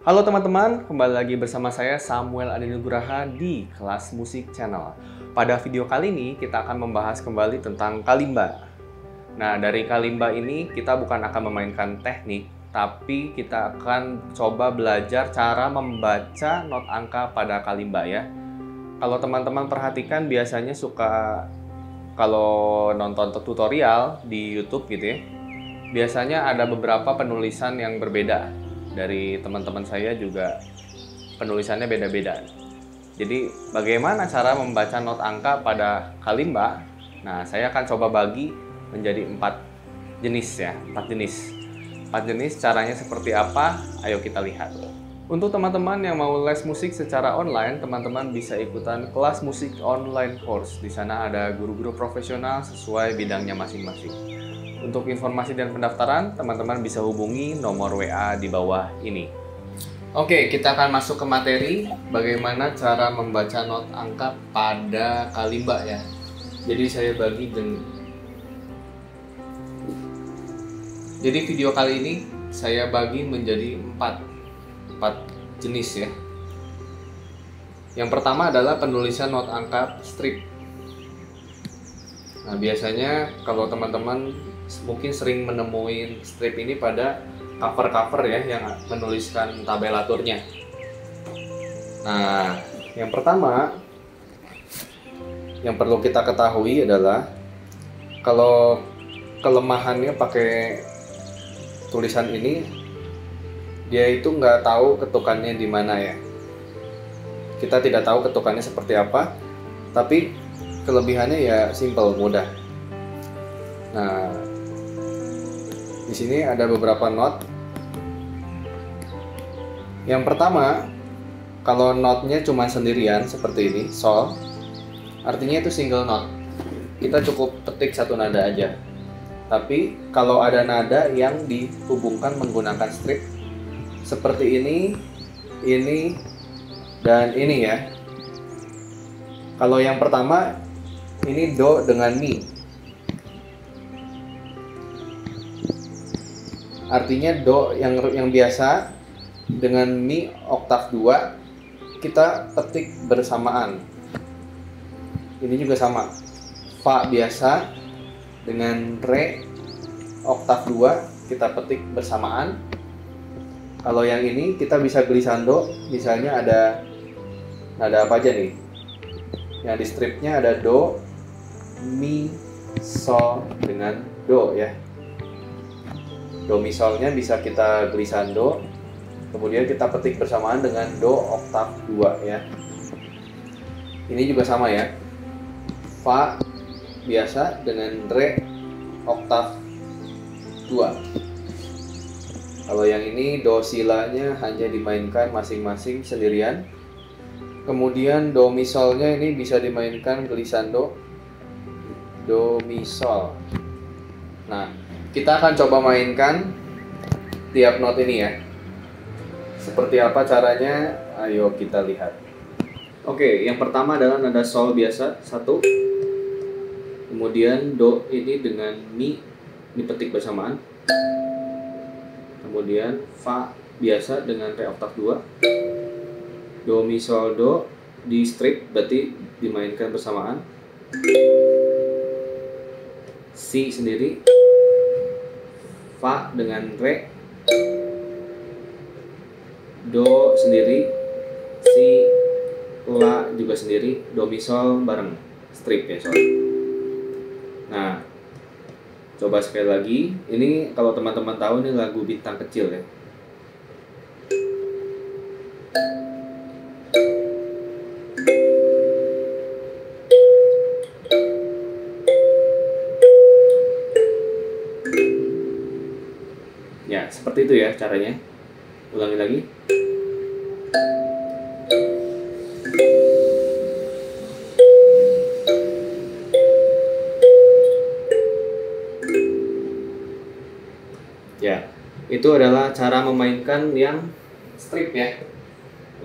Halo teman-teman, kembali lagi bersama saya Samuel Adi Nugraha di Kelas Musik Channel. Pada video kali ini kita akan membahas kembali tentang kalimba. Nah, dari kalimba ini kita bukan akan memainkan teknik, tapi kita akan coba belajar cara membaca not angka pada kalimba ya. Kalau teman-teman perhatikan biasanya suka kalau nonton tutorial di YouTube gitu ya, biasanya ada beberapa penulisan yang berbeda. Dari teman-teman saya juga penulisannya beda-beda. Jadi bagaimana cara membaca not angka pada kalimba? Nah, saya akan coba bagi menjadi 4 jenis ya, 4 jenis. 4 jenis caranya seperti apa? Ayo kita lihat. Untuk teman-teman yang mau les musik secara online, teman-teman bisa ikutan kelas musik online course. Di sana ada guru-guru profesional sesuai bidangnya masing-masing. Untuk informasi dan pendaftaran, teman-teman bisa hubungi nomor WA di bawah ini. Oke, kita akan masuk ke materi bagaimana cara membaca not angka pada kalimba ya. Jadi saya bagi Jadi video kali ini saya bagi menjadi 4 jenis ya. Yang pertama adalah penulisan not angka strip. Nah, biasanya kalau teman-teman mungkin sering menemui strip ini pada cover-cover ya yang menuliskan tabelaturnya. Nah, yang pertama yang perlu kita ketahui adalah kalau kelemahannya pakai tulisan ini, dia itu nggak tahu ketukannya di mana ya. Kita tidak tahu ketukannya seperti apa, tapi kelebihannya ya simple, mudah. Nah, di sini ada beberapa not. Yang pertama, kalau notnya cuma sendirian seperti ini, sol, artinya itu single note. Kita cukup petik satu nada aja. Tapi kalau ada nada yang dihubungkan menggunakan strip seperti ini, dan ini ya. Kalau yang pertama, ini do dengan mi. Artinya do yang biasa dengan mi oktav 2 kita petik bersamaan. Ini juga sama. Fa biasa dengan re oktav 2 kita petik bersamaan. Kalau yang ini kita bisa glissando, misalnya ada nada apa aja nih? Yang di stripnya ada do, mi, sol dengan do ya. Do mi solnya bisa kita glissando, kemudian kita petik bersamaan dengan do oktav 2 ya. Ini juga sama ya. Fa biasa dengan re oktav 2. Kalau yang ini do silanya hanya dimainkan masing-masing sendirian. Kemudian do mi solnya ini bisa dimainkan glissando, do mi sol. Nah, kita akan coba mainkan tiap not ini ya. Seperti apa caranya? Ayo kita lihat. Oke, yang pertama adalah nada sol biasa 1. Kemudian do ini dengan mi dipetik bersamaan. Kemudian fa biasa dengan re oktav 2. Do mi sol do di strip berarti dimainkan bersamaan. Si sendiri, fa dengan re, do sendiri, si, la juga sendiri, do mi sol bareng strip ya sol. Nah, coba sekali lagi. Ini kalau teman-teman tahu ini lagu Bintang Kecil ya. Ya, seperti itu ya caranya. Ulangi lagi. Ya, itu adalah cara memainkan yang strip ya.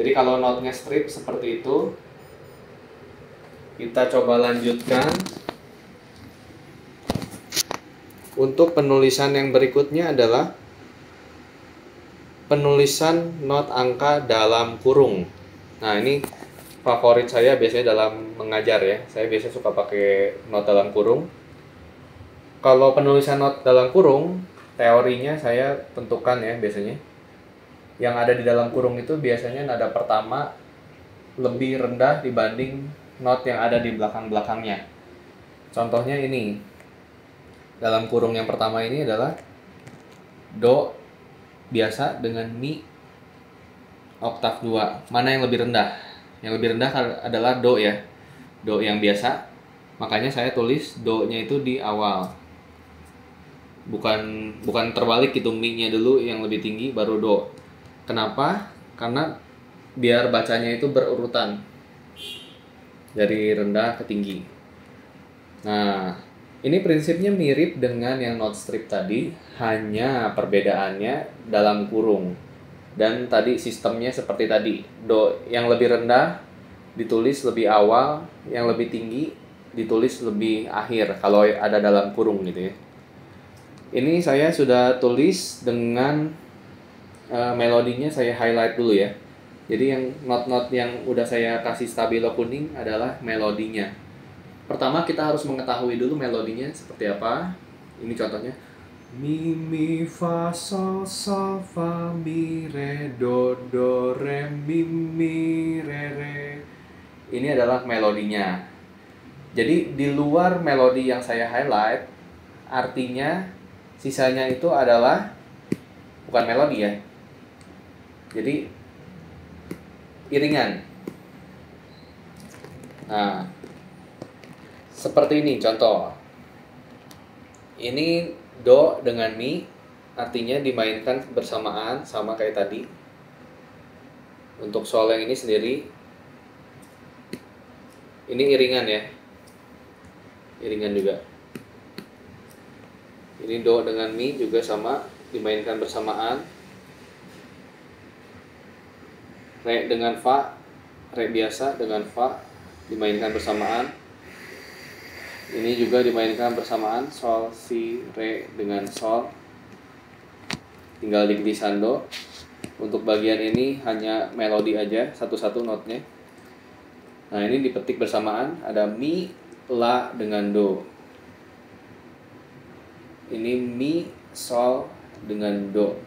Jadi kalau notnya strip seperti itu, kita coba lanjutkan. Untuk penulisan yang berikutnya adalah penulisan not angka dalam kurung. Nah, ini favorit saya biasanya dalam mengajar ya. Saya biasanya suka pakai not dalam kurung. Kalau penulisan not dalam kurung, teorinya saya tentukan ya biasanya. Yang ada di dalam kurung itu biasanya nada pertama lebih rendah dibanding not yang ada di belakang-belakangnya. Contohnya ini. Dalam kurung yang pertama ini adalah do biasa dengan mi oktav 2. Mana yang lebih rendah? Yang lebih rendah adalah do ya. Do yang biasa. Makanya saya tulis do-nya itu di awal. Bukan terbalik gitu, mi-nya dulu yang lebih tinggi baru do. Kenapa? Karena biar bacanya itu berurutan dari rendah ke tinggi. Nah, ini prinsipnya mirip dengan yang note strip tadi, hanya perbedaannya dalam kurung. Dan tadi sistemnya seperti tadi, do yang lebih rendah ditulis lebih awal, yang lebih tinggi ditulis lebih akhir kalau ada dalam kurung gitu ya. Ini saya sudah tulis dengan melodinya saya highlight dulu ya. Jadi yang not-not yang udah saya kasih stabilo kuning adalah melodinya. Pertama kita harus mengetahui dulu melodinya seperti apa. Ini contohnya. Mi, mi, fa, sol, sol, fa, mi, re, do, re, mi, re. Ini adalah melodinya. Jadi di luar melodi yang saya highlight, artinya sisanya itu adalah bukan melodi ya. Jadi iringan. Nah, seperti ini contoh. Ini do dengan mi, artinya dimainkan bersamaan sama kayak tadi. Untuk sol yang ini sendiri, ini iringan ya. Iringan juga. Ini do dengan mi juga sama, dimainkan bersamaan. Re dengan fa, re biasa dengan fa dimainkan bersamaan. Ini juga dimainkan bersamaan, sol, si, re dengan sol. Tinggal diglissando. Untuk bagian ini hanya melodi aja, satu-satu notnya. Nah, ini dipetik bersamaan, ada mi, la dengan do. Ini mi, sol dengan do.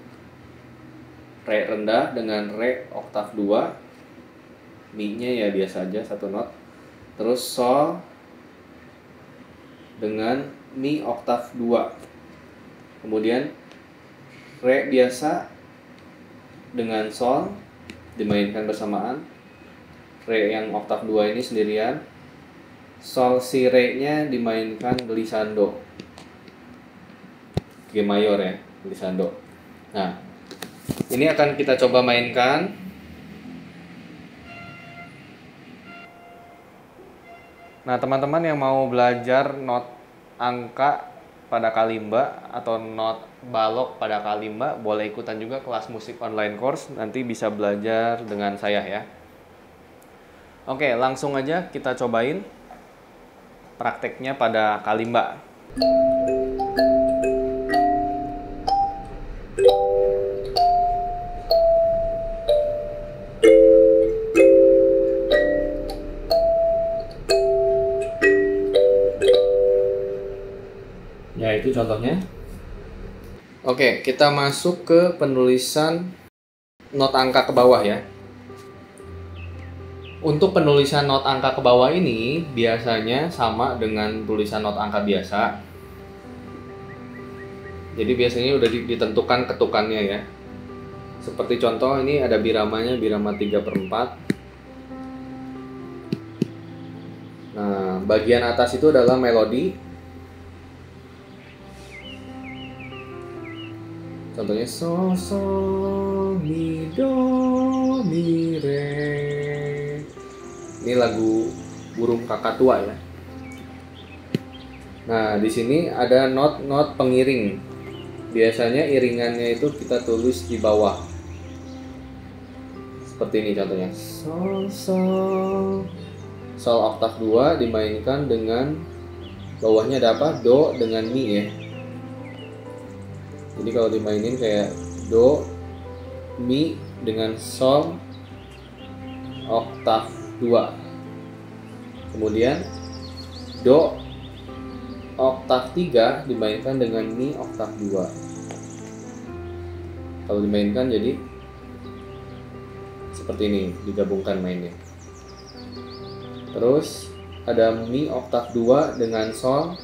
Re rendah dengan re oktav 2. Mi-nya ya biasa aja, satu not. Terus sol dengan mi oktav 2. Kemudian re biasa dengan sol dimainkan bersamaan. Re yang oktav 2 ini sendirian. Sol si re-nya dimainkan glissando. G mayor ya, glissando. Nah, ini akan kita coba mainkan. Nah, teman-teman yang mau belajar not angka pada kalimba atau not balok pada kalimba, boleh ikutan juga kelas musik online course. Nanti bisa belajar dengan saya ya. Oke, langsung aja kita cobain prakteknya pada kalimba. Ya, itu contohnya. Oke, kita masuk ke penulisan not angka ke bawah ya. Untuk penulisan not angka ke bawah ini biasanya sama dengan tulisan not angka biasa. Jadi biasanya udah ditentukan ketukannya ya. Seperti contoh ini ada biramanya, birama 3/4. Nah, bagian atas itu adalah melodi. Contohnya sol, sol, mi, do, mi, re. Ini lagu burung kakak tua ya. Nah, di sini ada not-not pengiring. Biasanya iringannya itu kita tulis di bawah. Seperti ini contohnya. Sol, sol. Sol oktav 2 dimainkan dengan bawahnya ada apa? Do dengan mi ya. Jadi kalau dimainin kayak do, Mi dengan Sol oktav 2. Kemudian Do oktav 3 dimainkan dengan Mi oktav 2. Kalau dimainkan jadi seperti ini, digabungkan mainnya. Terus ada Mi oktav 2 dengan Sol.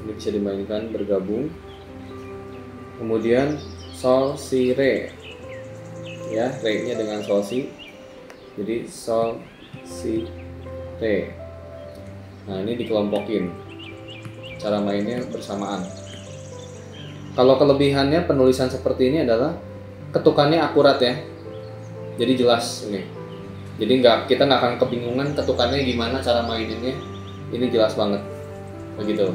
Ini bisa dimainkan bergabung. Kemudian Sol Si Re. Ya, Re-nya dengan Sol Si. Jadi Sol Si Re. Nah, ini dikelompokin. Cara mainnya bersamaan. Kalau kelebihannya penulisan seperti ini adalah ketukannya akurat ya. Jadi jelas ini. Jadi kita nggak akan kebingungan ketukannya gimana cara maininnya. Ini jelas banget. Begitu.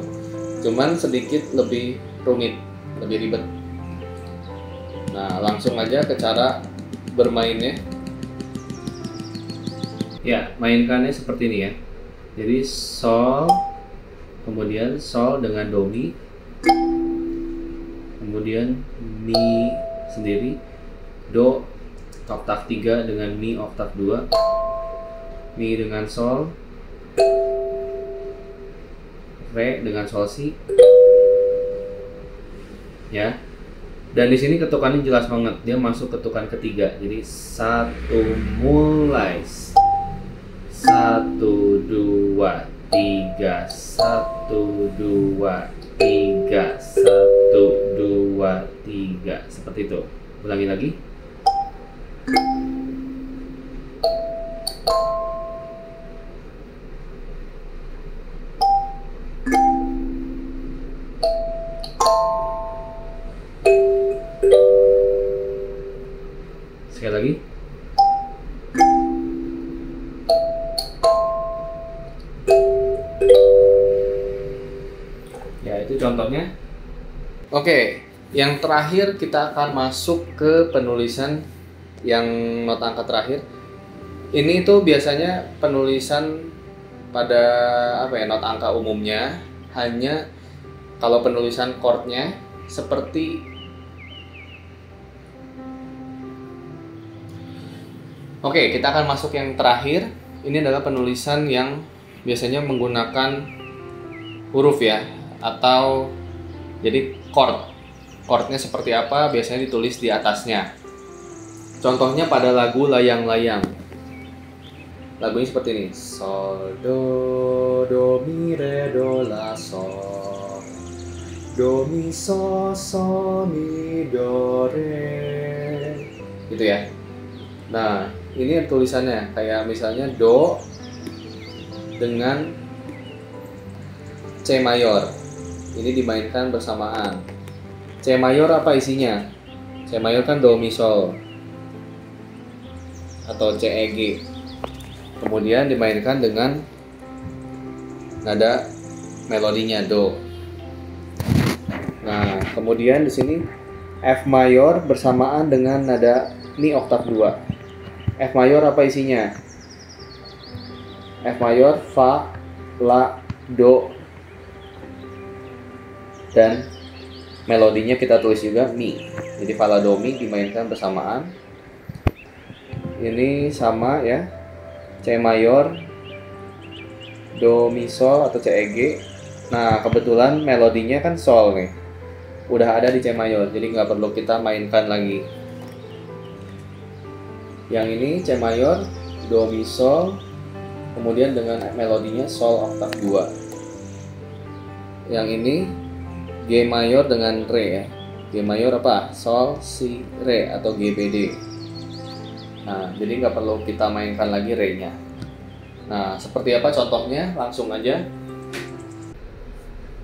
Cuman sedikit lebih rumit, lebih ribet. Nah, langsung aja ke cara bermainnya. Ya, mainkannya seperti ini ya. Jadi Sol, kemudian Sol dengan Do Mi, kemudian Mi sendiri, Do oktav 3 dengan Mi oktav 2, Mi dengan Sol, Re dengan Sol Si. Ya. Dan di sini ketukannya jelas banget, dia masuk ketukan ketiga. Jadi 1 mulai. 1 2 3 1 2 3 1 2 3 seperti itu. Ulangi lagi. Sekali lagi. Ya, itu contohnya. Oke, yang terakhir kita akan masuk ke penulisan yang not angka terakhir. Ini tuh biasanya penulisan pada not angka umumnya, hanya kalau penulisan chordnya seperti Oke, kita akan masuk yang terakhir. Ini adalah penulisan yang biasanya menggunakan huruf ya, atau jadi chord. Chordnya seperti apa biasanya ditulis di atasnya. Contohnya pada lagu Layang-Layang. Lagunya seperti ini. Sol, do, mi, re, do, la, sol. Do, mi, so, mi, do, re. Gitu ya. Nah, ini tulisannya kayak misalnya Do dengan C mayor. Ini dimainkan bersamaan. C mayor apa isinya? C mayor kan Do Mi Sol atau C E G. Kemudian dimainkan dengan nada melodinya Do. Nah, kemudian di sini F mayor bersamaan dengan nada Mi oktav 2. F mayor apa isinya? F mayor, Fa, La, Do, dan melodinya kita tulis juga Mi. Jadi Fa, La, Do, Mi dimainkan bersamaan. Ini sama ya, C mayor, Do, Mi, Sol atau C, E, G. Nah, kebetulan melodinya kan Sol nih, udah ada di C mayor, jadi nggak perlu kita mainkan lagi. Yang ini C mayor, Do, Mi, Sol, kemudian dengan melodinya Sol oktav 2. Yang ini G mayor dengan Re ya. G mayor apa? Sol, Si, Re atau GBD. Nah, jadi nggak perlu kita mainkan lagi Re-nya. Nah, seperti apa contohnya? Langsung aja.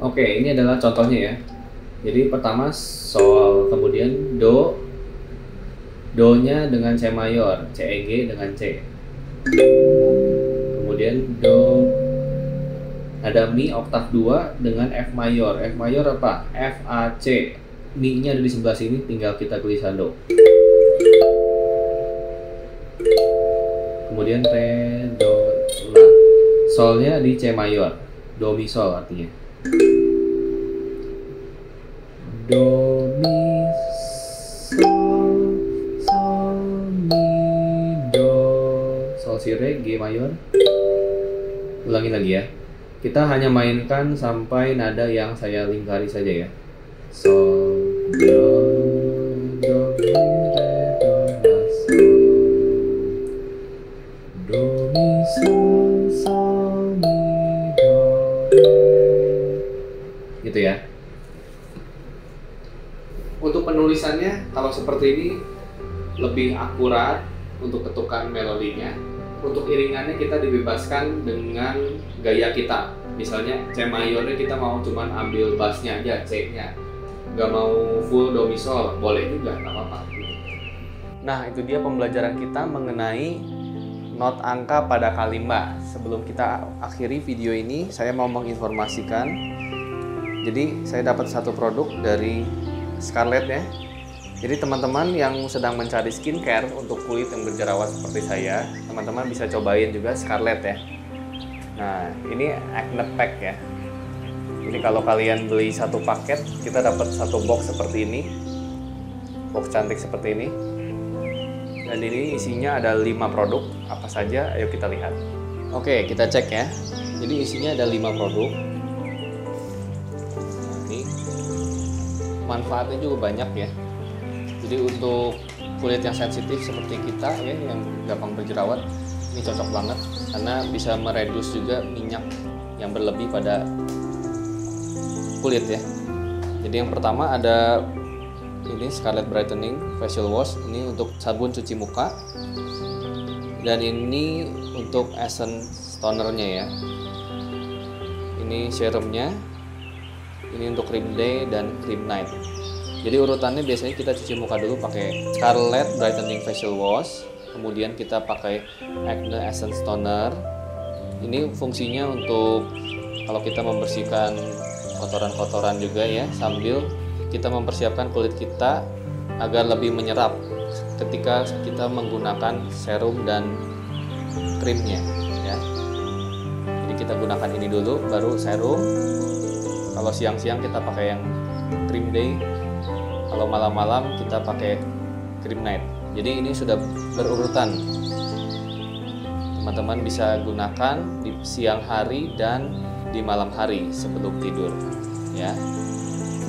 Oke, ini adalah contohnya ya. Jadi pertama Sol, kemudian Do. Do-nya dengan C mayor, C, E, G dengan C. Kemudian Do, ada Mi oktav 2 dengan F mayor. F mayor apa? F, A, C. Mi-nya ada di sebelah sini, tinggal kita glissando. Kemudian Re, Do, La. Solnya di C mayor, Do, Mi, Sol artinya. Do, Mi, G mayor. Ulangi lagi ya. Kita hanya mainkan sampai nada yang saya lingkari saja ya. Sol, do, do, mi, re, do, la, sol. Do, mi, sol, sol, mi, do, re. Gitu ya. Untuk penulisannya, kalau seperti ini lebih akurat untuk ketukan melodinya. Untuk iringannya kita dibebaskan dengan gaya kita. Misalnya C mayornya kita mau cuman ambil bassnya aja, C-nya. Nggak mau full do mi sol, boleh juga, nggak apa-apa. Nah, itu dia pembelajaran kita mengenai not angka pada kalimba. Sebelum kita akhiri video ini, saya mau menginformasikan. Jadi, saya dapat satu produk dari Scarlett ya. Jadi teman-teman yang sedang mencari skincare untuk kulit yang berjerawat seperti saya, teman-teman bisa cobain juga Scarlett ya. Nah, ini acne pack ya. Jadi kalau kalian beli satu paket, kita dapat satu box seperti ini. Box cantik seperti ini. Dan ini isinya ada 5 produk. Apa saja? Ayo kita lihat. Oke, kita cek ya. Jadi isinya ada 5 produk. Nah, ini manfaatnya juga banyak ya. Jadi untuk kulit yang sensitif seperti kita ya, yang gampang berjerawat, ini cocok banget karena bisa meredus juga minyak yang berlebih pada kulit ya. Jadi yang pertama ada ini Scarlett Brightening Facial Wash, ini untuk sabun cuci muka, dan ini untuk essence tonernya ya. Ini serumnya, ini untuk cream day dan cream night. Jadi urutannya biasanya kita cuci muka dulu pakai Scarlett Brightening Facial Wash, kemudian kita pakai Acne Essence Toner. Ini fungsinya untuk kalau kita membersihkan kotoran-kotoran juga ya, sambil kita mempersiapkan kulit kita agar lebih menyerap ketika kita menggunakan serum dan krimnya ya. Jadi kita gunakan ini dulu, baru serum. Kalau siang-siang kita pakai yang cream day. Kalau malam-malam kita pakai cream night. Jadi ini sudah berurutan. Teman-teman bisa gunakan di siang hari dan di malam hari sebelum tidur ya.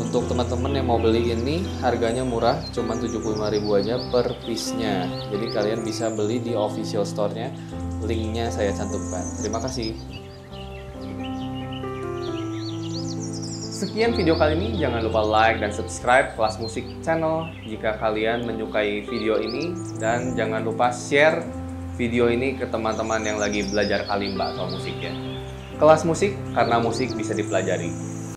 Untuk teman-teman yang mau beli ini harganya murah, cuma 75.000 aja per piece-nya. Jadi kalian bisa beli di official store-nya. Linknya saya cantumkan. Terima kasih. Sekian video kali ini, jangan lupa like dan subscribe Kelas Musik Channel jika kalian menyukai video ini, dan jangan lupa share video ini ke teman-teman yang lagi belajar kalimba atau musik ya. Kelas Musik, karena musik bisa dipelajari.